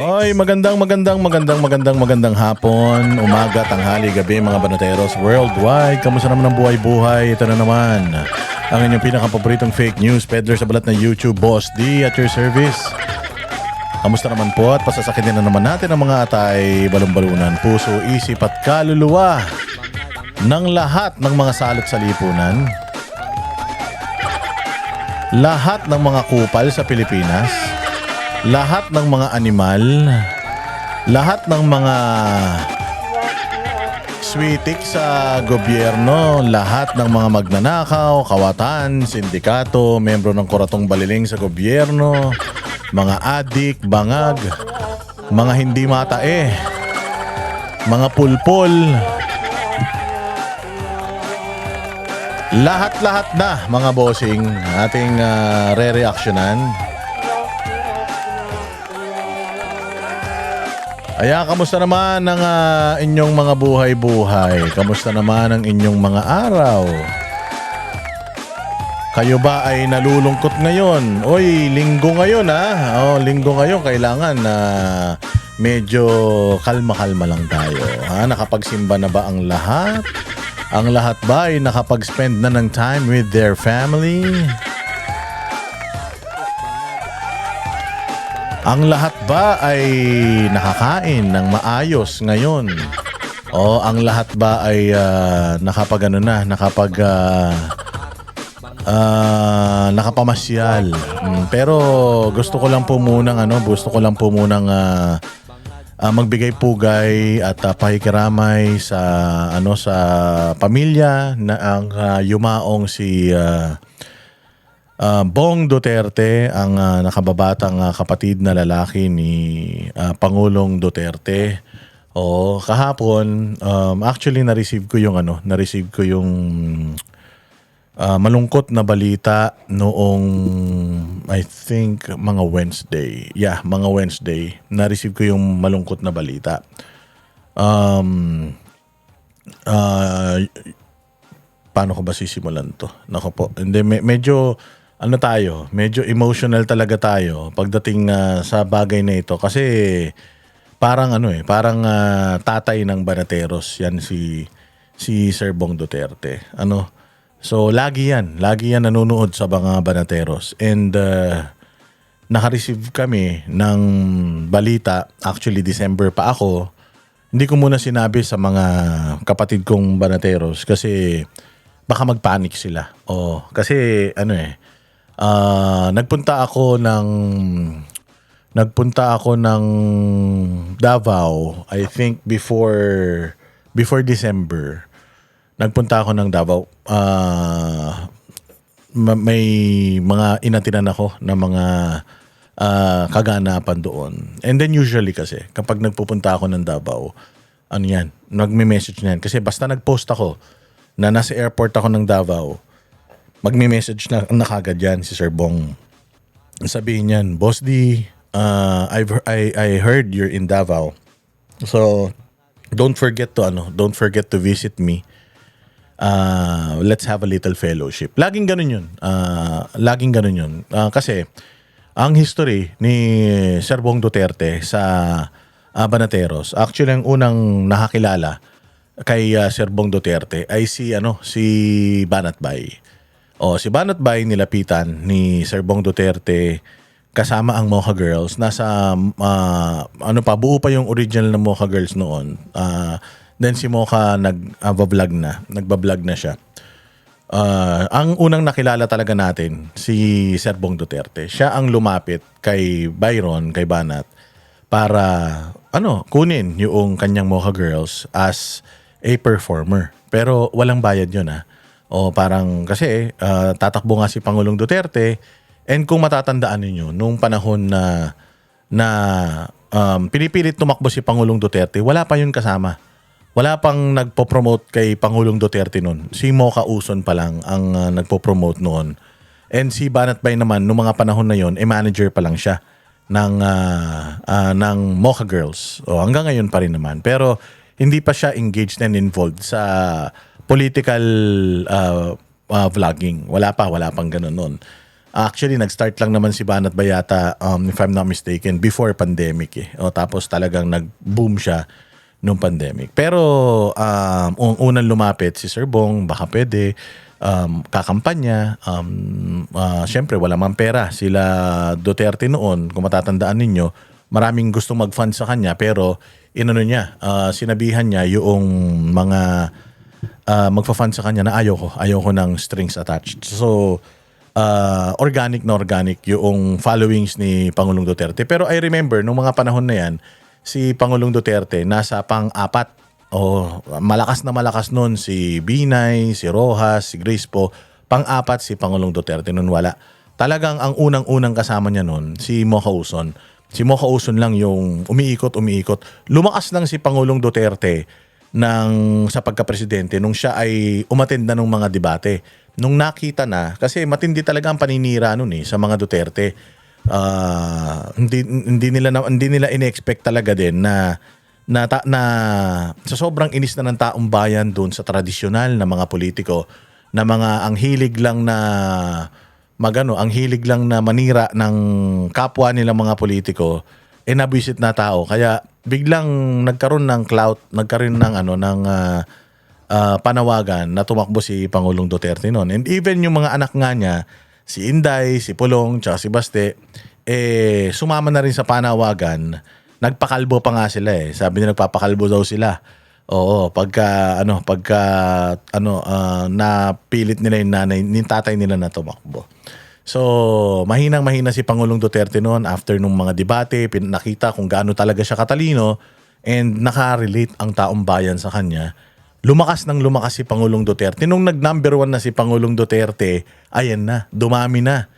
Oy, magandang hapon, umaga, tanghali, gabi mga banateros worldwide. Kamusta naman ang buhay-buhay? Ito na naman ang inyong pinaka-paboritong fake news peddler sa balat na YouTube, Boss D at your service. Kamusta naman po at pasasakitin na naman natin ang mga atay, balon-balunan, puso, isip at kaluluwa ng lahat ng mga salot sa lipunan. Lahat ng mga kupal sa Pilipinas. Lahat ng mga animal, lahat ng mga switik sa gobyerno, lahat ng mga magnanakaw, kawatan, sindikato, membro ng Kuratong Baliling sa gobyerno, mga adik, bangag, mga hindi matae, mga pulpol, lahat-lahat na mga bossing ating re-reactionan. Ayan, kamusta naman ang inyong mga buhay-buhay? Kamusta naman ang inyong mga araw? Kayo ba ay nalulungkot ngayon? Oy, linggo ngayon linggo ngayon, kailangan na medyo kalma-kalma lang tayo. Nakapagsimba na ba ang lahat? Ang lahat ba ay nakapag-spend na ng time with their family? Ang lahat ba ay nakakain ng maayos ngayon? O ang lahat ba ay nakapamasyal? Pero gusto ko lang po munang magbigay pugay at pakikiramay sa sa pamilya na ang yumaong si Bong Duterte, ang nakababatang kapatid na lalaki ni Pangulong Duterte. Kahapon actually na-receive ko yung malungkot na balita noong I think mga Wednesday. Mga Wednesday. Na-receive ko yung malungkot na balita. Paano ko ba sisimulan to? Nako po. Hindi, medyo medyo emotional talaga tayo pagdating sa bagay na ito kasi parang tatay ng banateros yan si Sir Bong Duterte. So lagi yan nanonood sa mga banateros and naka-receive kami ng balita, actually December pa ako. Hindi ko muna sinabi sa mga kapatid kong banateros kasi baka mag-panic sila. Kasi nagpunta ako ng Davao, I think before December. Nagpunta ako ng Davao. May mga inatinan ako na mga kaganapan doon. And then usually kasi kapag nagpupunta ako ng Davao, nagme-message na yan. Kasi basta nag-post ako na nasa airport ako ng Davao, magme-message na kagad yan si Sir Bong. Sabihin niyan, Boss D, I heard you're in Davao. So, don't forget to visit me. Let's have a little fellowship. Laging ganun yun. Kasi, ang history ni Sir Bong Duterte sa Banateros, actually ang unang nakakilala kay Sir Bong Duterte ay si Banat Bay. Si Banat Bay nilapitan ni Sir Bong Duterte kasama ang Mocha Girls. Nasa buo pa yung original na Mocha Girls noon. Then si Mocha nagba-vlog na siya. Ang unang nakilala talaga natin si Sir Bong Duterte. Siya ang lumapit kay Byron, kay Banat para kunin yung kanyang Mocha Girls as a performer. Pero walang bayad yun parang kasi tatakbo nga si Pangulong Duterte and kung matatandaan ninyo nung panahon na pinipilit tumakbo si Pangulong Duterte, wala pa yun kasama. Wala pang nagpo-promote kay Pangulong Duterte noon. Si Mocha Uson pa lang ang nagpo-promote noon. And si Banat Bay naman nung mga panahon na yon, manager pa lang siya ng Mocha Girls. Hanggang ngayon pa rin naman. Pero hindi pa siya engaged and involved sa political vlogging. Wala pang ganun noon. Actually, nag-start lang naman si Banat Bayata, if I'm not mistaken, before pandemic eh. O, tapos talagang nag-boom siya nung pandemic. Pero unang lumapit si Sir Bong, baka pwede, kakampanya. Siyempre, wala mang pera. Sila Duterte noon, kung matatandaan ninyo, maraming gustong mag-fund sa kanya, pero inano niya, sinabihan niya yung mga magfa-fund sa kanya na ayaw ko ng strings attached. So, organic na organic yung followings ni Pangulong Duterte. Pero I remember, nung mga panahon na yan, si Pangulong Duterte nasa pang-apat. Malakas na malakas nun si Binay, si Rojas, si Grace po. Pang-apat si Pangulong Duterte nun wala. Talagang ang unang-unang kasama niya nun, si Mocha Uson. Si Mocha Uson lang yung umiikot. Lumakas lang si Pangulong Duterte sa pagka-presidente nung siya ay umattend na ng mga debate. Nung nakita na, kasi matindi talaga ang paninira nun sa mga Duterte. Hindi nila in-expect talaga din na sa sobrang inis na ng taong bayan doon sa tradisyonal na mga politiko, na mga ang hilig lang na manira ng kapwa nila mga politiko, nabisit na tao. Kaya biglang nagkaroon ng clout, nagkaroon ng panawagan na tumakbo si Pangulong Duterte noon. And even yung mga anak nga niya, si Inday, si Pulong, tsaka si Baste, sumama na rin sa panawagan. Nagpakalbo pa nga sila eh. Sabi nila nagpapakalbo daw sila. Oo, pagka napilit nila yung nanay, yung tatay nila na tumakbo. So, mahinang-mahina si Pangulong Duterte noon after nung mga debate, nakita kung gaano talaga siya katalino and nakarelate ang taong bayan sa kanya. Lumakas si Pangulong Duterte. Nung nag-number 1 na si Pangulong Duterte, ayan na, dumami na.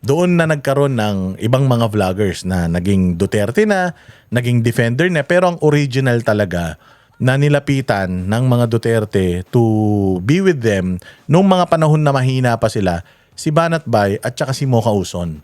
Doon na nagkaroon ng ibang mga vloggers na naging Duterte na, naging defender na. Pero ang original talaga na nilapitan ng mga Duterte to be with them nung mga panahon na mahina pa sila, si Banat Bay at saka si Mocha Uson.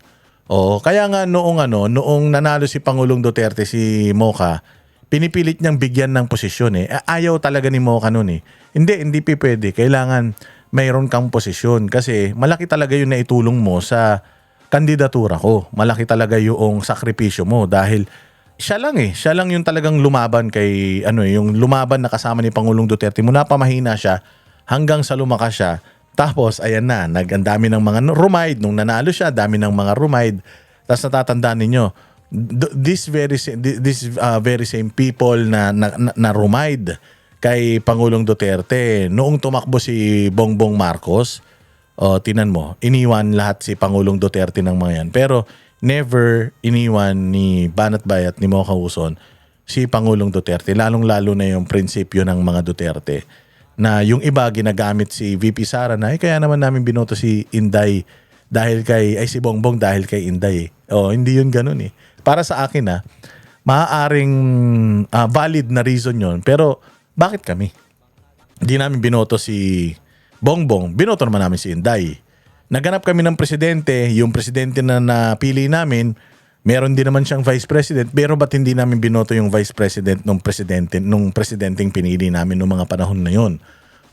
Kaya nga noong nanalo si Pangulong Duterte, si Mocha, pinipilit niyang bigyan ng posisyon eh. Ayaw talaga ni Mocha noon eh. Hindi pwede. Kailangan mayroon kang posisyon kasi malaki talaga yung naitulong mo sa kandidatura ko. Malaki talaga yung sakripisyo mo dahil siya lang yung talagang lumaban yung lumaban na kasama ni Pangulong Duterte mula pa mahina siya hanggang sa lumakas siya. Tapos ayan na, ang dami ng mga rumide nung nanalo siya, dami ng mga rumide. Tapos natatandaan ninyo, this very same people na rumide kay Pangulong Duterte noong tumakbo si Bongbong Marcos. Tinan mo, iniwan lahat si Pangulong Duterte ng mga yan. Pero never iniwan ni Banat Bay at ni Mocha Uson si Pangulong Duterte. Lalong-lalo na yung prinsipyo ng mga Duterte. Na yung iba ginagamit si VP Sara na, kaya naman namin binoto si Inday si Bongbong dahil kay Inday. Hindi yun ganun eh. Para sa akin maaaring valid na reason yun. Pero bakit kami? Hindi namin binoto si Bongbong, binoto naman namin si Inday. Naganap kami ng presidente, yung presidente na napili namin, meron din naman siyang vice president, pero ba't hindi namin binoto yung vice president nung presidenteng pinili namin nung mga panahon na yun?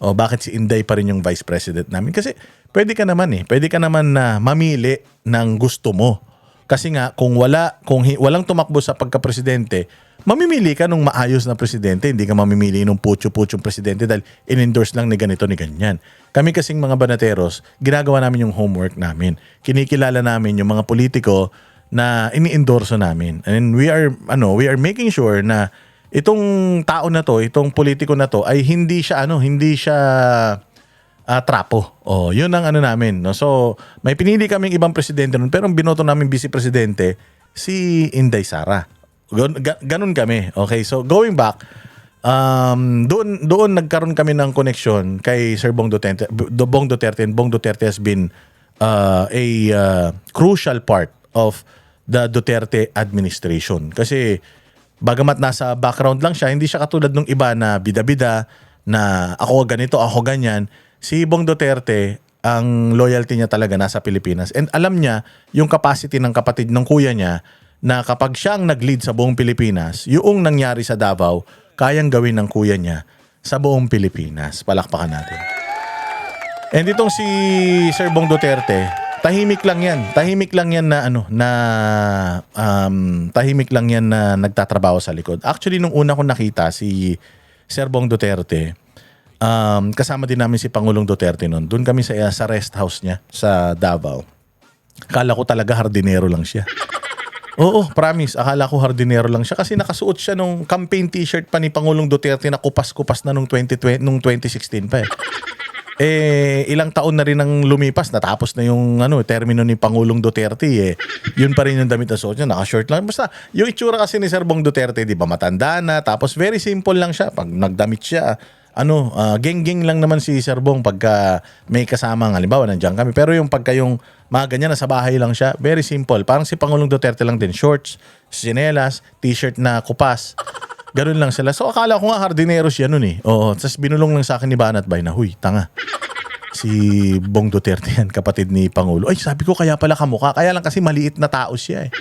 Bakit si Inday pa rin yung vice president namin? Kasi pwede ka naman na mamili ng gusto mo. Kasi nga kung walang tumakbo sa pagka-presidente, mamimili ka nung maayos na presidente, hindi ka mamimili nung putyo-putyong presidente dahil in-endorse lang ni ganito ni ganyan. Kami kasing mga banateros, ginagawa namin yung homework namin. Kinikilala namin yung mga politiko na ini-endorso namin. And we are making sure na itong tao na to, itong politiko na to ay hindi siya trapo. Yun ang namin, no. So, may pinili kaming ibang presidente nun, pero ang binoto namin vice presidente si Inday Sara. Ganun kami. Okay, so going back, doon nagkaroon kami ng connection kay Sir Bong Duterte. Bong Duterte has been a crucial part of the Duterte administration. Kasi bagamat nasa background lang siya, hindi siya katulad ng iba na bida-bida na ako ganito, ako ganyan. Si Bong Duterte, ang loyalty niya talaga nasa Pilipinas. And alam niya yung capacity ng kapatid ng kuya niya na kapag siyang nag-lead sa buong Pilipinas, yung nangyari sa Davao, kayang gawin ng kuya niya sa buong Pilipinas. Palakpakan natin. And itong si Sir Bong Duterte, Tahimik lang yan. Tahimik lang yan na tahimik lang yan na nagtatrabaho sa likod. Actually, nung una ko nakita si Sir Bong Duterte, kasama din namin si Pangulong Duterte noon. Doon kami sa rest house niya sa Davao. Akala ko talaga hardinero lang siya. Oo, promise. Akala ko hardinero lang siya kasi nakasuot siya nung campaign t-shirt pa ni Pangulong Duterte na kupas-kupas na nung 2016 pa eh. Ilang taon na rin ang lumipas, natapos na yung termino ni Pangulong Duterte eh. Yun pa rin yung damit na suot niya, naka-short lang. Basta yung itsura kasi ni Sir Bong Duterte, di ba, matanda na, tapos very simple lang siya. Pag nagdamit siya, geng-geng lang naman si Sir Bong pagka may kasama, halimbawa nandiyan kami. Pero yung pagka yung mga ganyan, nasa bahay lang siya, very simple. Parang si Pangulong Duterte lang din, shorts, sinelas, t-shirt na kupas. Ganun lang sila. So akala ko nga hardinero siya nun eh. Oo, tapos binulong lang sa akin ni Banat Bay na, huy, tanga. Si Bong Duterte yan, kapatid ni Pangulo. Ay, sabi ko kaya pala kamukha. Kaya lang kasi maliit na tao siya eh.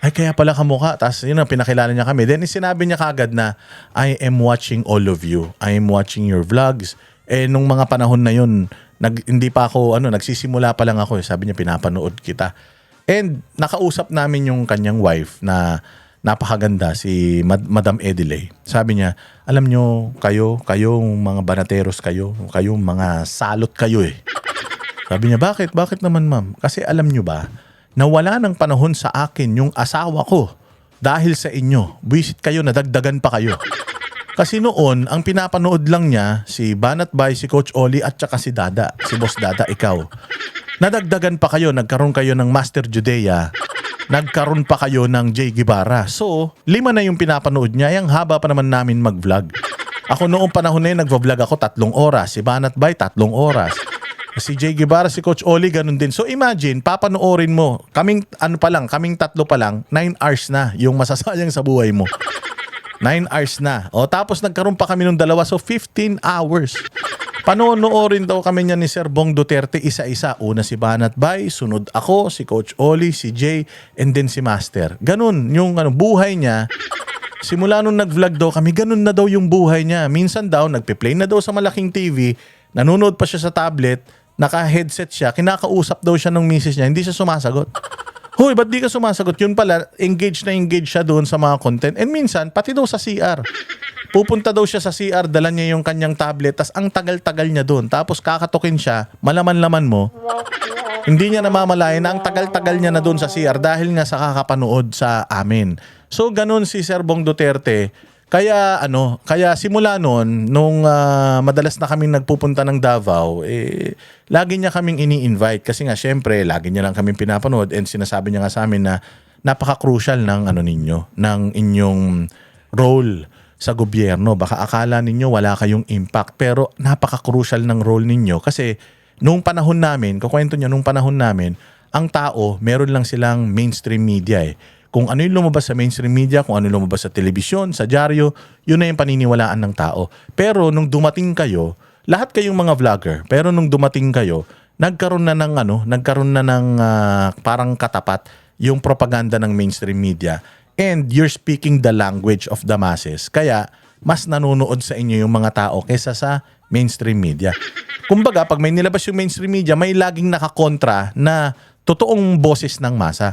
Ay, kaya pala kamukha. Tapos yun ang pinakilala niya kami. Then sinabi niya kagad na, I am watching all of you. I am watching your vlogs. Nung mga panahon na yun, hindi pa ako, nagsisimula pa lang ako eh. Sabi niya, pinapanood kita. And nakausap namin yung kanyang wife na napakaganda, si Madam Edilay. Sabi niya, alam nyo, kayong mga banateros kayong mga salot kayo eh. Sabi niya, bakit? Bakit naman ma'am? Kasi alam nyo ba, nawala ng panahon sa akin yung asawa ko dahil sa inyo. Buwisit kayo, nadagdagan pa kayo. Kasi noon, ang pinapanood lang niya, si Banat Bay, si Coach Oli, at saka si Dada, si Boss Dada, ikaw. Nadagdagan pa kayo, nagkaroon kayo ng Master Judea, nagkaroon pa kayo ng Jay Guevara. So, 5 na yung pinapanood niya. Yung haba pa naman namin mag-vlog. Ako noong panahon na yun, nag-vlog ako 3 oras. Si Banat Bay, 3 oras. Si Jay Guevara, si Coach Oli, ganun din. So, imagine, papanoorin mo. Kaming 3 pa lang, 9 hours na yung masasayang sa buhay mo. 9 hours na. O, tapos nagkaroon pa kami ng 2. So, 15 hours. Panonoorin daw kami niya ni Sir Bong Duterte isa-isa. Una si Banat Bay, sunod ako, si Coach Oli, si Jay, and then si Master. Ganun yung buhay niya. Simula nung nag-vlog daw kami, ganun na daw yung buhay niya. Minsan daw, nagpe-play na daw sa malaking TV, nanonood pa siya sa tablet, naka-headset siya, kinakausap daw siya ng misis niya, hindi siya sumasagot. Hoy, ba't di ka sumasagot? Yun pala, engaged siya doon sa mga content. And minsan, pati daw sa CR. Pupunta daw siya sa CR, dala niya yung kanyang tablet, tas ang tagal-tagal niya doon. Tapos kakatukin siya, malaman-laman mo, hindi niya namamalayan na ang tagal-tagal niya na doon sa CR dahil nga sa kakapanood sa amin. So ganun si Sir Bong Duterte. Kaya simula noon, nung madalas na kaming nagpupunta ng Davao, lagi niya kaming ini-invite kasi nga syempre, lagi niya lang kaming pinapanood and sinasabi niya nga sa amin na napaka-crucial ng ng inyong role sa gobyerno. Baka akala ninyo wala kayong impact pero napaka-crucial ng role ninyo kasi nung panahon namin, kukwento niya nung panahon namin, ang tao, meron lang silang mainstream media eh. Kung ano yung lumabas sa mainstream media, kung ano yung lumabas sa telebisyon, sa dyaryo, yun na yung paniniwalaan ng tao. Pero nung dumating kayo, lahat kayong mga vlogger, pero nung dumating kayo, nagkaroon na ng parang katapat yung propaganda ng mainstream media. And you're speaking the language of the masses. Kaya, mas nanonood sa inyo yung mga tao kaysa sa mainstream media. Kumbaga, pag may nilabas yung mainstream media, may laging nakakontra na totoong boses ng masa.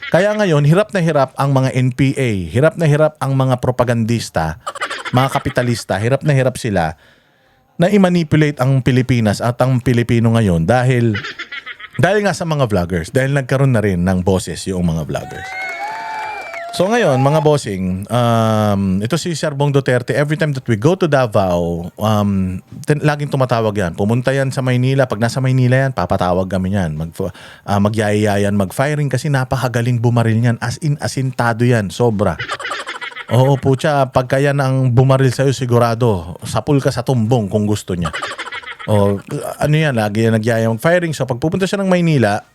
Kaya ngayon, hirap na hirap ang mga NPA, hirap na hirap ang mga propagandista, mga kapitalista, hirap na hirap sila na i-manipulate ang Pilipinas at ang Pilipino ngayon dahil nga sa mga vloggers, dahil nagkaroon na rin ng boses yung mga vloggers. So ngayon, mga bossing, ito si Sir Bong Duterte, every time that we go to Davao, laging tumatawag yan. Pumunta yan sa Maynila. Pag nasa Maynila yan, papatawag kami yan. Magyayayan, mag-firing kasi napakagaling bumaril yan. As in, asintado yan. Sobra. Oo po siya, pagka yan ang bumaril sa'yo, sigurado, sapul ka sa tumbong kung gusto niya. Lagi yan nagyaya mag-firing. So pag pupunta siya ng Maynila,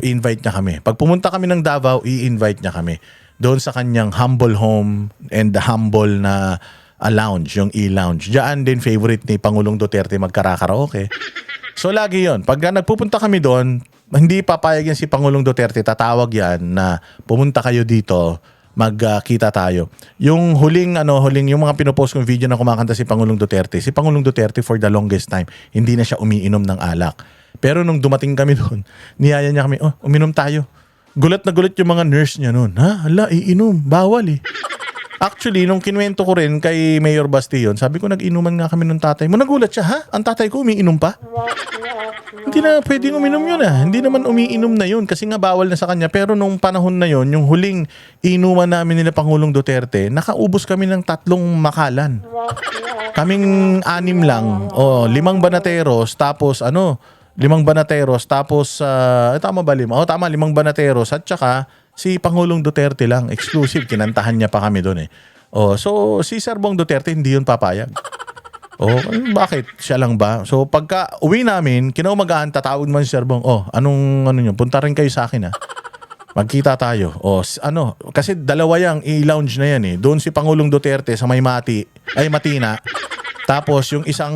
i-invite niya kami. Pag pumunta kami ng Davao, i-invite niya kami doon sa kanyang humble home and the humble na lounge, yung e-lounge. Diyan din favorite ni Pangulong Duterte magkara-karaoke. So lagi yon. Pag nagpupunta kami doon, hindi papayag yan si Pangulong Duterte, tatawag yan na pumunta kayo dito, magkita tayo. Yung huling yung mga pinopost kong video na kumakanta si Pangulong Duterte for the longest time, hindi na siya umiinom ng alak. Pero nung dumating kami doon, niyaya niya kami, oh, uminom tayo. Gulat na gulat yung mga nurse niya noon. Ha? Hala, iinom. Bawal eh. Actually, nung kinuwento ko rin kay Mayor Bastion, sabi ko nag-inuman nga kami ng tatay mo. Nagulat siya, ha? Ang tatay ko umiinom pa? Hindi na pwedeng uminom yun ah. Hindi naman umiinom na yun kasi nga bawal na sa kanya. Pero nung panahon na yun, yung huling inuman namin nila Pangulong Duterte, nakaubos kami ng 3 makalan. Kaming 6 lang. O, 5 banateros, tapos 5 banateros, tapos, tama ba 5? O, tama, 5 banateros, at saka si Pangulong Duterte lang, exclusive, kinantahan niya pa kami doon eh. Oh, so si Serbong Duterte hindi yun papayag. Oh, bakit? Siya lang ba? So pagka uwi namin, kinaumagaan, tatawag man si Serbong, oh, anong ano nyo? Punta rin kayo sa akin ha. Magkita tayo. Oh, kasi dalawa yang i-lounge na yan eh. Doon si Pangulong Duterte sa Matina. Tapos yung isang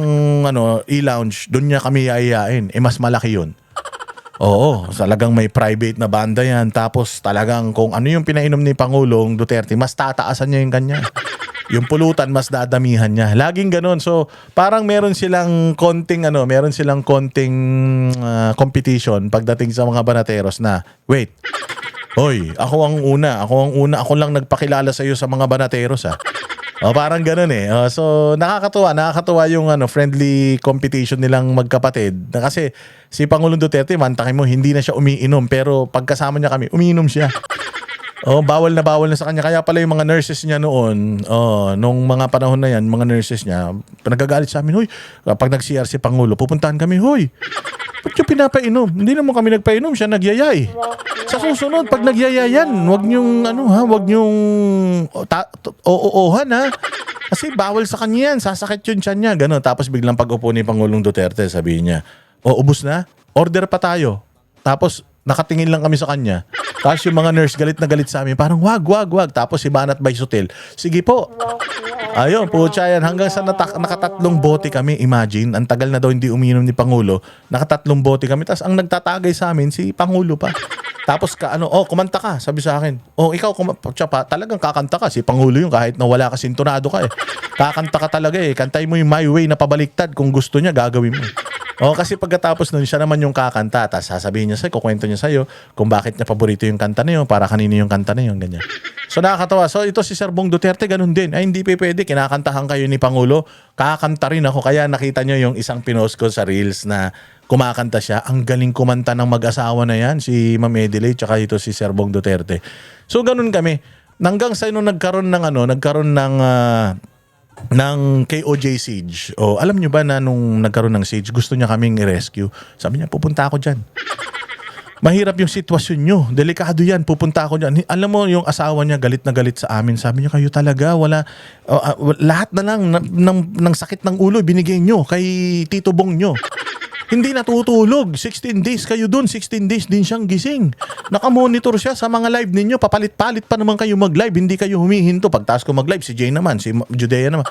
i-lounge, doon niya kami yayain. Eh mas malaki yun. Oo, talagang may private na banda yan. Tapos talagang kung ano yung pinainom ni Pangulong Duterte, mas tataasan niya yung kanya. Yung pulutan, mas dadamihan niya. Laging ganun. So, parang meron silang konting competition pagdating sa mga banateros na, wait, hoy, ako ang una. Ako lang nagpakilala sa iyo sa mga banateros ha. Oh, parang ganoon eh. So nakakatuwa yung friendly competition nilang magkapatid. Kasi si Pangulong Duterte, mantakin mo, hindi na siya umiinom, pero pagkasama niya kami, umiinom siya. Oh, bawal na sa kanya. Kaya pala yung mga nurses niya noon, nung mga panahon na yan, mga nurses niya, nagagalit sa amin, hoy, pag nag-CR si Pangulo, pupuntahan kami, hoy, ba't yung pinapainom? Hindi naman kami nagpainom, siya nagyayay. Sa susunod, pag nagyayayan, wag niyong oohan ha. Kasi bawal sa kanya yan, sasakit yung tiyan niya, gano'n. Tapos biglang pag-upo ni Pangulong Duterte, sabihin niya, ubos na? Order pa tayo. Tapos nakatingin lang kami sa kanya. Tapos yung mga nurse galit na galit sa amin, parang wag. Tapos si Banat Baisutil, sige po. Ayun, putya yan. Hanggang sa nakatatlong bote kami, imagine, ang tagal na daw hindi uminom ni Pangulo, nakatatlong bote kami. Tapos ang nagtatagay sa amin, si Pangulo pa. Tapos kumanta ka, sabi sa akin. Ikaw, talagang kakanta ka. Si Pangulo yun, kahit na wala ka, sintonado ka eh. Kakanta ka talaga eh. Kantay mo yung My Way na pabaliktad. Kung gusto niya, gagawin mo. Kasi pagkatapos nun, siya naman yung kakanta. Tapos sasabihin niya sa'yo, kukwento niya sa'yo kung bakit niya paborito yung kanta na yun, para kanino yung kanta na yun, ganyan. So nakakatawa. So ito si Serbong Duterte, ganun din. Ay, hindi pwede. Kinakantahan kayo ni Pangulo. Kakanta rin ako. Kaya nakita niyo yung isang pinost ko sa Reels na kumakanta siya. Ang galing kumanta ng mag-asawa na yan, si Ma'am Edilay, tsaka ito si Serbong Duterte. So ganun kami. Hanggang sa nung nagkaroon ng KOJ siege. Alam nyo ba na nung nagkaroon ng siege, gusto niya kaming i-rescue. Sabi niya, pupunta ako dyan. Mahirap yung sitwasyon nyo. Delikado yan. Pupunta ako dyan. Alam mo, yung asawa niya galit na galit sa amin. Sabi niya, kayo talaga, lahat na lang ng sakit ng ulo binigay nyo kay Tito Bong nyo. Hindi natutulog. 16 days kayo dun. 16 days din siyang gising. Nakamonitor siya sa mga live ninyo. Papalit-palit pa naman kayo mag-live. Hindi kayo humihinto. Pagtaas ko mag-live, si Jay naman, si Judea naman.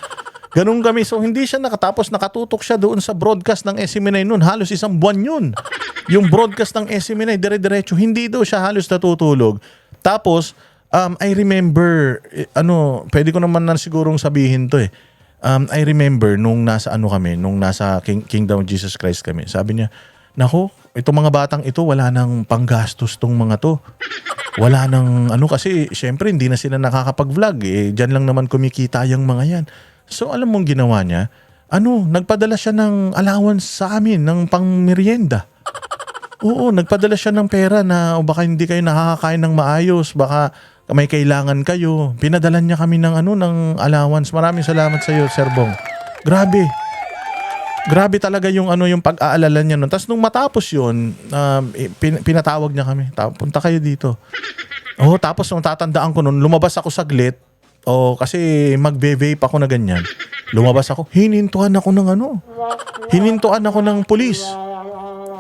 Ganun kami. So hindi siya nakatapos. Nakatutok siya doon sa broadcast ng SMNI noon. Halos 1 buwan yun. Yung broadcast ng SMNI, dire-diretso. Hindi daw siya halos natutulog. Tapos, I remember, pwede ko naman na sigurong sabihin to eh. I remember nung nasa Kingdom of Jesus Christ kami. Sabi niya, nako, itong mga batang ito, wala nang panggastos tong mga to. Wala nang kasi syempre hindi na sila nakakapag-vlog eh. Diyan lang naman kumikita yung mga yan. So alam mong ginawa niya, nagpadala siya ng allowance sa amin, ng pangmerienda. Oo, nagpadala siya ng pera na baka hindi kayo nakakakain ng maayos, baka may kailangan kayo. Pinadalan niya kami ng allowance. Maraming salamat sa iyo, Sir Bong. Grabe. Grabe talaga yung pag-aalala niya noon. Tapos nung matapos yun, pinatawag niya kami. Punta kayo dito. Tapos nung tatandaan ko noon, lumabas ako saglit. Kasi magbe-vape ako na ganyan. Lumabas ako, hinintuan ako ng pulis.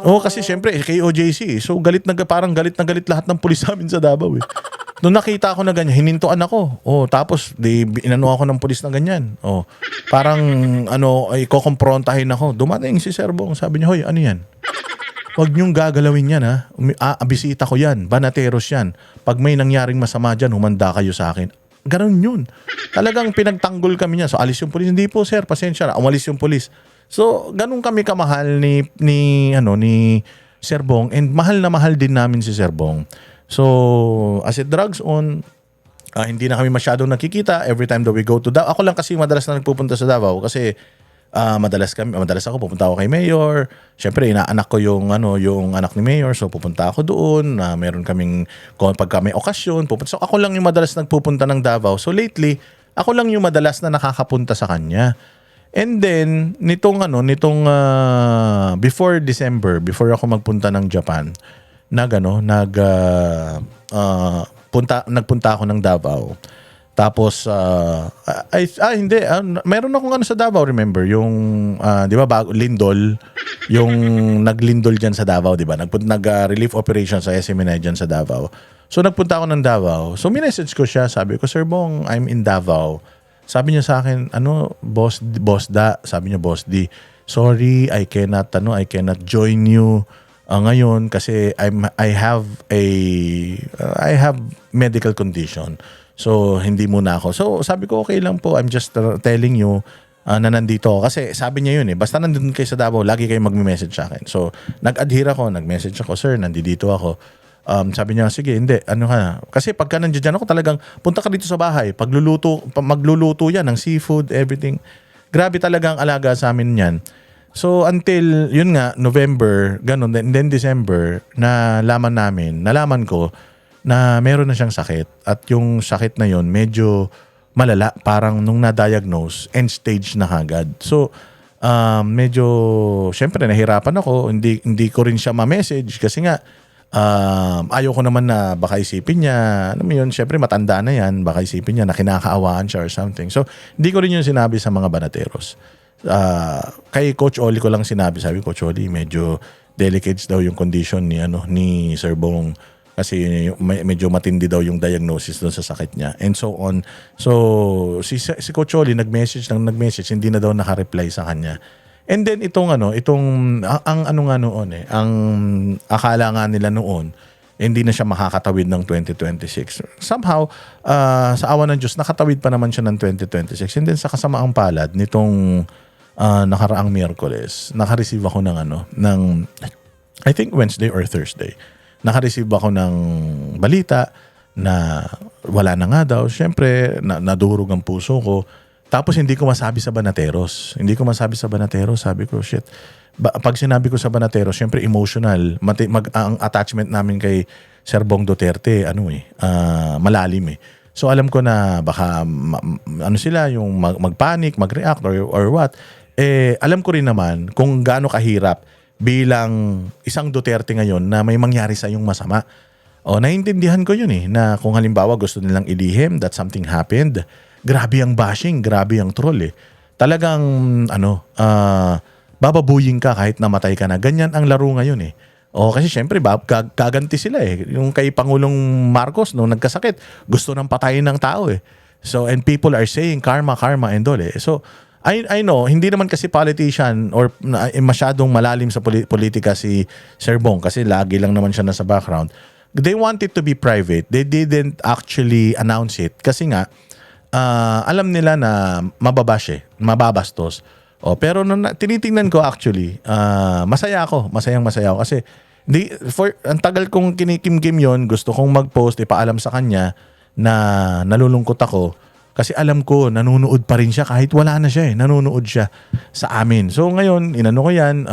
Kasi syempre, KOJC. So parang galit na galit lahat ng pulis namin sa Davao eh. Nung nakita ko na ganyan, hinintuan ako. Tapos inano ako ng pulis na ganyan. Parang ikokomprontahin ako. Dumating si Serbong, sabi niya, hoy, ano yan? Huwag niyong gagalawin yan ha. Bisita ko yan, banateros yan. Pag may nangyaring masama dyan, humanda kayo sa akin. Ganon yun. Talagang pinagtanggol kami niya. So alis yung pulis. Hindi po sir, pasensya na. Umalis yung pulis. So, ganun kami kamahal ni Sir Bong, and mahal na mahal din namin si Sir Bong. So, as it drags on, hindi na kami masyadong nakikita every time that we go to Davao. Ako lang kasi madalas na nagpupunta sa Davao kasi madalas ako pupunta ako kay Mayor. Syempre inaanak ko yung anak ni Mayor, so pupunta ako doon. Meron kaming pagka may okasyon, pupunta. So ako lang yung madalas nagpupunta ng Davao. So lately, ako lang yung madalas na nakakapunta sa kanya. And then nitong before December, before ako magpunta ng Japan, nagpunta ako ng Davao. Tapos hindi, meron akong sa Davao, remember yung 'di ba Lindol, yung naglindol diyan sa Davao, 'di ba? Nag-relief operation sa SMNI diyan sa Davao. So nagpunta ako ng Davao. So minessage ko siya, sabi ko, Sir Bong, I'm in Davao. Sabi niya sa akin, boss da, sabi niya, Boss D, sorry, I cannot join you ngayon kasi I have medical condition. So hindi muna ako. So sabi ko, okay lang po, I'm just telling you na nandito ako. Kasi sabi niya yun basta nandun kayo sa Davao, lagi kayo magme-message sa akin. So nag-adhere ako, nag-message ako, sir, nandito ako. Sabi niya, sige, hindi, kasi pagka nandiyan ako, talagang punta ka dito sa bahay, magluluto yan ng seafood, everything. Grabe talaga ang alaga sa amin yan. So until yun nga, November, ganun, and then December, nalaman ko na meron na siyang sakit. At yung sakit na yun, medyo malala, parang nung na-diagnose, end stage na kagad. So medyo, syempre nahirapan ako, hindi ko rin siya ma-message kasi nga, ayoko naman na baka isipin niya, yun, syempre matanda na yan, baka isipin niya na kinakaawaan siya or something. So hindi ko rin yun sinabi sa mga banateros. Kay Coach Oli ko lang sinabi, sabi, Coach Oli, medyo delicate daw yung condition ni Sir Bong kasi medyo matindi daw yung diagnosis doon sa sakit niya and so on. So si Coach Oli nag-message, hindi na daw naka-reply sa kanya. And then ang akala nga nila noon, hindi na siya makakatawid ng 2026. Somehow, sa awa ng Diyos, nakatawid pa naman siya ng 2026. And then sa kasamaang palad, nitong nakaraang Miyerkules, naka-receive ako ng I think Wednesday or Thursday. Naka-receive ako ng balita na wala na nga daw. Siyempre, nadurog ang puso ko. Tapos hindi ko masabi sa banateros. Sabi ko, shit. Pag sinabi ko sa banateros, syempre emotional. Ang attachment namin kay Sir Bong Duterte, malalim . So alam ko na baka sila yung mag-panic, mag-react or what. Alam ko rin naman kung gaano kahirap bilang isang Duterte ngayon na may mangyari sa yung masama. Naiintindihan ko yun na kung halimbawa gusto nilang ilihim that something happened, grabe ang bashing, grabe ang troll . Talagang bababuyin ka kahit namatay ka na. Ganyan ang laro ngayon . Kasi syempre gaganti sila . Yung kay Pangulong Marcos nung nagkasakit, gusto nang patayin ng tao . So and people are saying karma and all . So I know, hindi naman kasi politician or masyadong malalim sa politika si Sir Bong kasi lagi lang naman siya nasa background. They want it to be private. They didn't actually announce it kasi nga alam nila na mababastos. Pero nung tinitingnan ko actually, masayang masaya ako kasi ang tagal kong kinikimkim yon, gusto kong mag-post, ipaalam sa kanya na nalulungkot ako kasi alam ko nanonood pa rin siya kahit wala na siya . Nanonood siya sa amin. So ngayon, inano ko yan,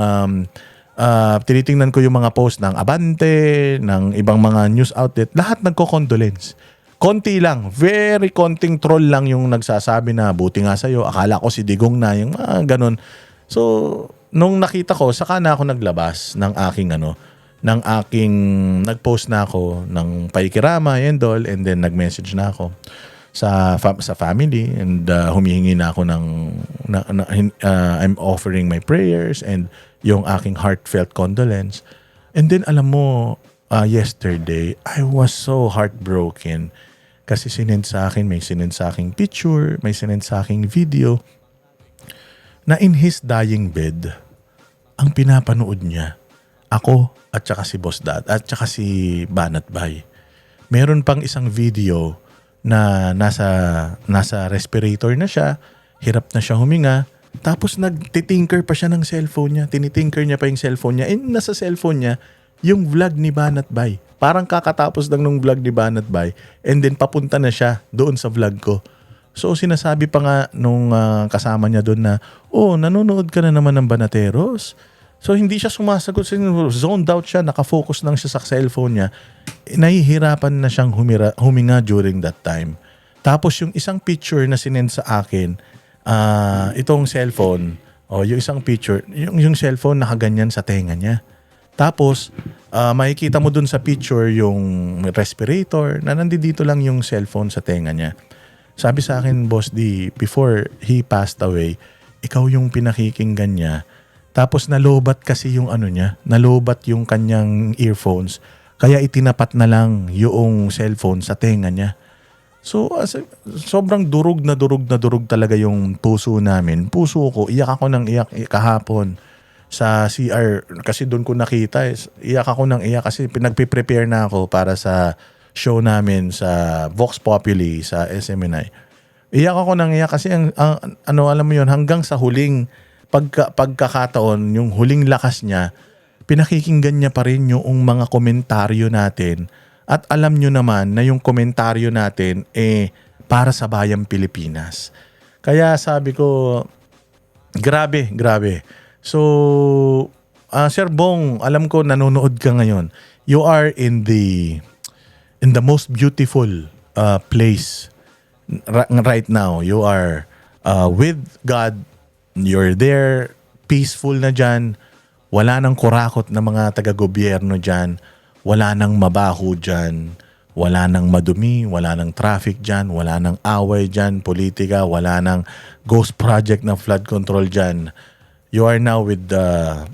tinitingnan ko yung mga post ng Abante, ng ibang mga news outlet, lahat nagko-condolence. Konti lang, very konting troll lang yung nagsasabi na buti nga sa'yo, akala ko si Digong na, yung ganun. So, nung nakita ko, saka na ako naglabas ng nag-post na ako ng paikirama and all, and then nag-message na ako sa family and humihingi na ako I'm offering my prayers and yung aking heartfelt condolence. And then alam mo, yesterday, I was so heartbroken kasi may sinend sa aking picture, may sinend sa aking video na in his dying bed, ang pinapanood niya, ako at saka si Boss Dad at saka si Banat Bay. Meron pang isang video na nasa respirator na siya, hirap na siya huminga, Tapos nagtitinker pa siya ng cellphone niya. Tinitinker niya pa yung cellphone niya. And nasa cellphone niya, yung vlog ni Banat Bay. Parang kakatapos lang nung vlog ni Banat Bay. And then papunta na siya doon sa vlog ko. So sinasabi pa nga nung kasama niya doon na, oh, nanonood ka na naman ng Banateros? So hindi siya sumasagot. Zoned out siya. Nakafocus lang siya sa cellphone niya. Nahihirapan na siyang huminga during that time. Tapos yung isang picture na sinend sa akin, itong cellphone, yung isang picture, yung cellphone nakaganyan sa tenga niya. Tapos, makikita mo dun sa picture yung respirator na nandito lang yung cellphone sa tenga niya. Sabi sa akin, Boss D, before he passed away, ikaw yung pinakikinggan niya. Tapos nalobat kasi yung niya, nalobat yung kanyang earphones. Kaya itinapat na lang yung cellphone sa tenga niya. So, sobrang durog na durog talaga yung puso namin. Puso ko, iyak ako ng iyak kahapon sa CR. Kasi doon ko nakita, iyak ako ng iyak kasi pinagpe-prepare na ako para sa show namin sa Vox Populi sa SMNI. Iyak ako ng iyak kasi alam mo yun, hanggang sa huling pagkakataon, yung huling lakas niya, pinakikinggan niya pa rin yung mga komentaryo natin. At alam nyo naman na yung komentaryo natin para sa bayang Pilipinas. Kaya sabi ko, grabe. So, Sir Bong, alam ko nanonood ka ngayon. You are in the most beautiful place right now. You are with God. You're there, peaceful na dyan. Wala nang kurakot na mga taga-gobyerno dyan. Wala nang mabaho dyan, wala nang madumi, wala nang traffic dyan, wala nang away dyan, politika, wala nang ghost project ng flood control dyan. You are now with the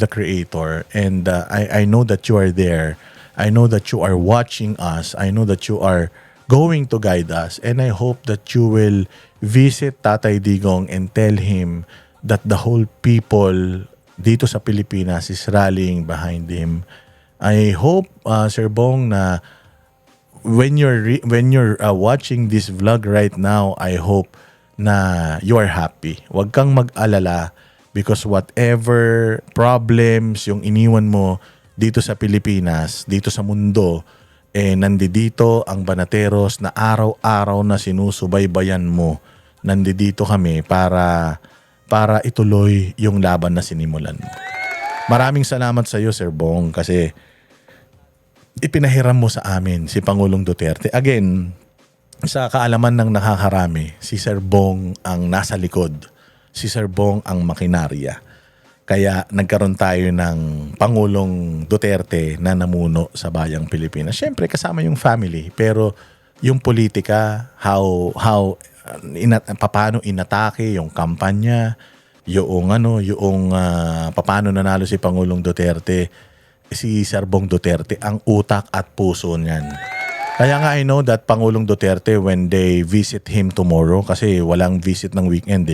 Creator, and I know that you are there. I know that you are watching us. I know that you are going to guide us, and I hope that you will visit Tatay Digong and tell him that the whole people dito sa Pilipinas is rallying behind him. I hope, Sir Bong, na when you're watching this vlog right now, I hope na you are happy. Huwag kang mag-alala because whatever problems yung iniwan mo dito sa Pilipinas, dito sa mundo, nandito ang Banateros na araw-araw na sinusubaybayan mo. Nandito kami para ituloy yung laban na sinimulan mo. Maraming salamat sa iyo, Sir Bong, kasi ipinahiram mo sa amin si Pangulong Duterte. Again, sa kaalaman ng nakakarami, si Sir Bong ang nasa likod. Si Sir Bong ang makinarya. Kaya nagkaroon tayo ng Pangulong Duterte na namuno sa bayang Pilipinas. Siyempre, kasama yung family. Pero yung politika, paano inatake yung kampanya, yung paano nanalo si Pangulong Duterte, si Sir Bong Duterte ang utak at puso niyan. Kaya nga I know that Pangulong Duterte, when they visit him tomorrow, kasi walang visit ng weekend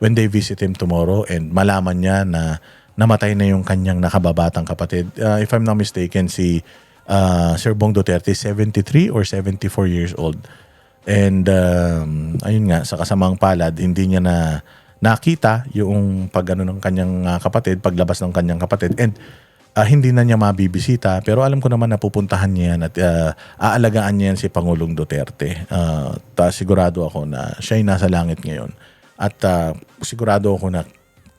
when they visit him tomorrow and malaman niya na namatay na yung kanyang nakababatang kapatid. If I'm not mistaken, si Sir Bong Duterte 73 or 74 years old. And ayun nga, sa kasamang palad, hindi niya na nakita yung ng kanyang kapatid, paglabas ng kanyang kapatid. And hindi na niya mabibisita, pero alam ko naman na pupuntahan niya yan at aalagaan niya yan si Pangulong Duterte. Sigurado ako na siya ay nasa langit ngayon. At sigurado ako na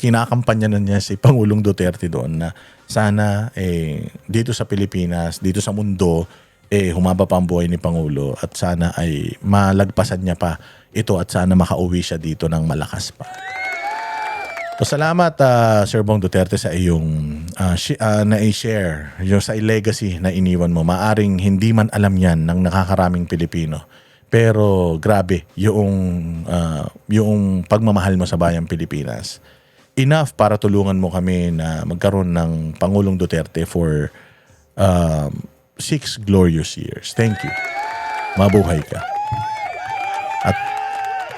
kinakampanya na niya si Pangulong Duterte doon na sana dito sa Pilipinas, dito sa mundo, humaba pa ang buhay ni Pangulo at sana ay malagpasan niya pa ito at sana makauwi siya dito ng malakas pa. So, salamat Sir Bong Duterte sa iyong na-share yung sa legacy na iniwan mo. Maaring hindi man alam yan ng nakakaraming Pilipino. Pero grabe yung pagmamahal mo sa bayang Pilipinas. Enough para tulungan mo kami na magkaroon ng Pangulong Duterte for 6 glorious years. Thank you. Mabuhay ka. At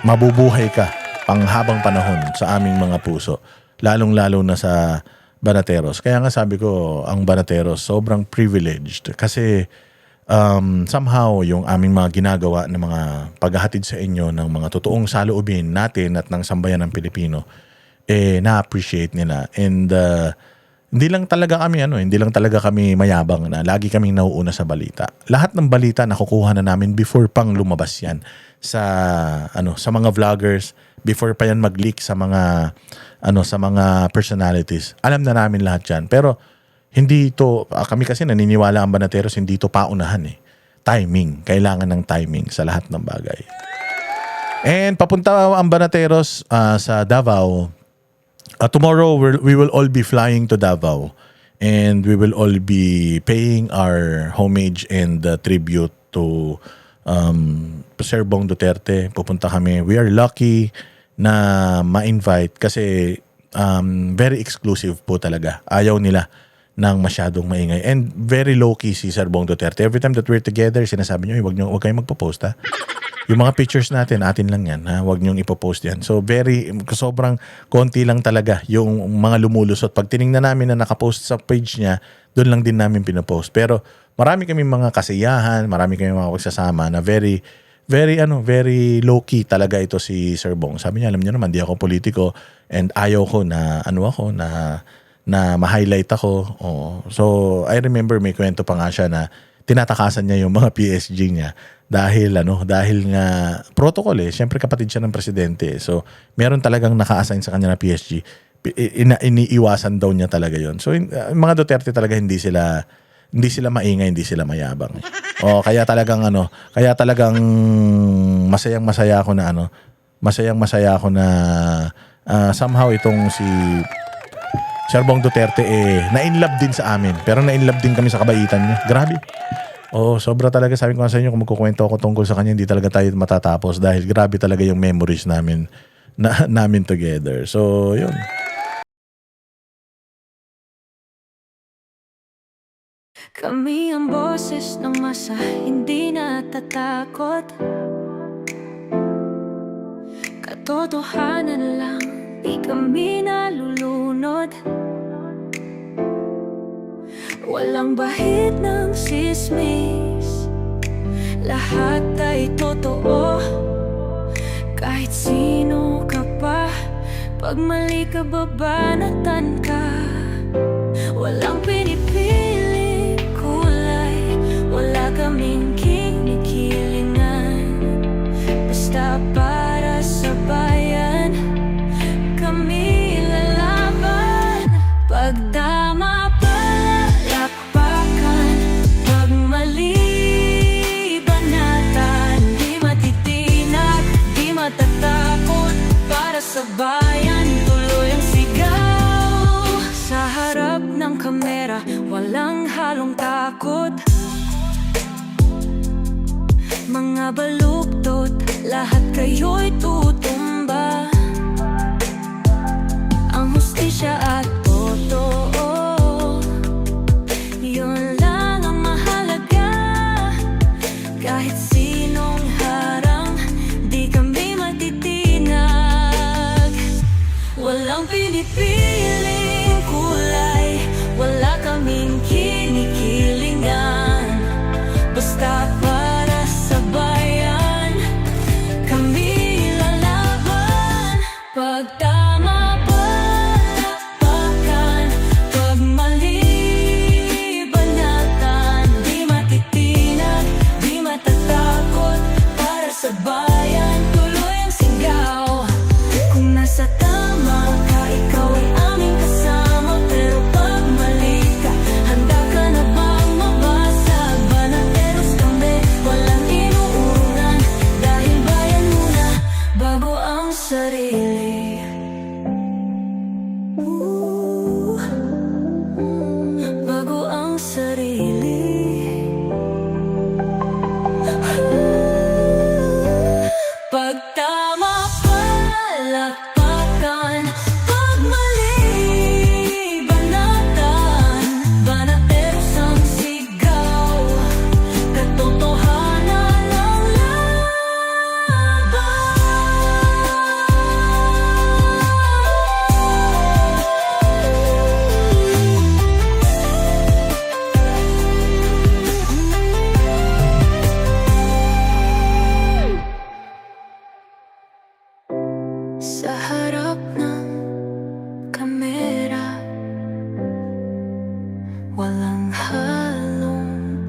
mabubuhay ka panghabang panahon sa aming mga puso, lalong-lalo na sa Banateros. Kaya nga sabi ko, ang Banateros sobrang privileged kasi somehow yung aming mga ginagawa ng mga paghahatid sa inyo ng mga totoong saloobin natin at ng sambayan ng Pilipino, na-appreciate nila. And hindi lang talaga kami mayabang na lagi kaming nauuna sa balita. Lahat ng balita nakukuha na namin before pang lumabas yan sa mga vloggers, before pa yan mag-leak sa mga personalities. Alam na namin lahat yan. Pero hindi ito, kami kasi naniniwala ang Banateros, hindi ito paunahan eh. Timing. Kailangan ng timing sa lahat ng bagay. And papunta ang Banateros sa Davao. Tomorrow, we will all be flying to Davao. And we will all be paying our homage and tribute to Sir Bong Duterte. Pupunta kami. We are lucky na ma-invite kasi very exclusive po talaga. Ayaw nila ng masyadong maingay. And very low-key si Sir Bong Duterte. Every time that we're together, sinasabi niyo, huwag kayong magpo-post ha. Yung mga pictures natin, atin lang yan ha. Huwag niyong ipopost yan. So sobrang konti lang talaga yung mga lumulusot. Pag tinignan namin na nakapost sa page niya, doon lang din namin pinopost. Pero marami kami mga kasiyahan, marami kami mga pagsasama na very low-key talaga ito si Sir Bong. Sabi niya, alam niyo naman, di ako politiko and ayaw ko na na ma-highlight ako. So, I remember may kwento pa nga siya na tinatakasan niya yung mga PSG niya dahil nga protocol eh. Siyempre kapatid siya ng presidente. So, meron talagang naka-assign sa kanya na PSG. Iniiwasan daw niya talaga yon. So, mga Duterte talaga hindi sila maingay, hindi sila mayabang. Kaya talagang masayang-masaya ako na somehow itong si Sir Bong Duterte na-inlove din sa amin. Pero na-inlove din kami sa kabaitan niya. Grabe. Sobra talaga. Sabi ko nga sa inyo, kung magkukwento ako tungkol sa kanya, hindi talaga tayo matatapos dahil grabe talaga yung memories namin together. So, yun. Kami ang boses ng masa, hindi natatakot. Katotohanan lang, di kami nalulunod. Walang bahid ng sismis, lahat ay totoo. Kahit sino ka pa, pag mali ka babanatan ka. Walang pinipiling kulay, wala kaming kinikilingan. Basta para sa bayan, kami lalaban. Pagdama palakpakan, pag mali banatan. Di matitinag, di matatakot, para sa bayan tuloy ang sigaw. Sa harap ng kamera, walang halong takot. Mga baluktot, lahat kayo'y tutumba. Ang hustisya at totoo, yun lang ang mahalaga. Kahit sinong harang, di kami matitinag. Walang pinipiling kulay, wala kaming kinikilingan. Basta para sa bayan, kami lalaban. Pag tama palakpakan, halong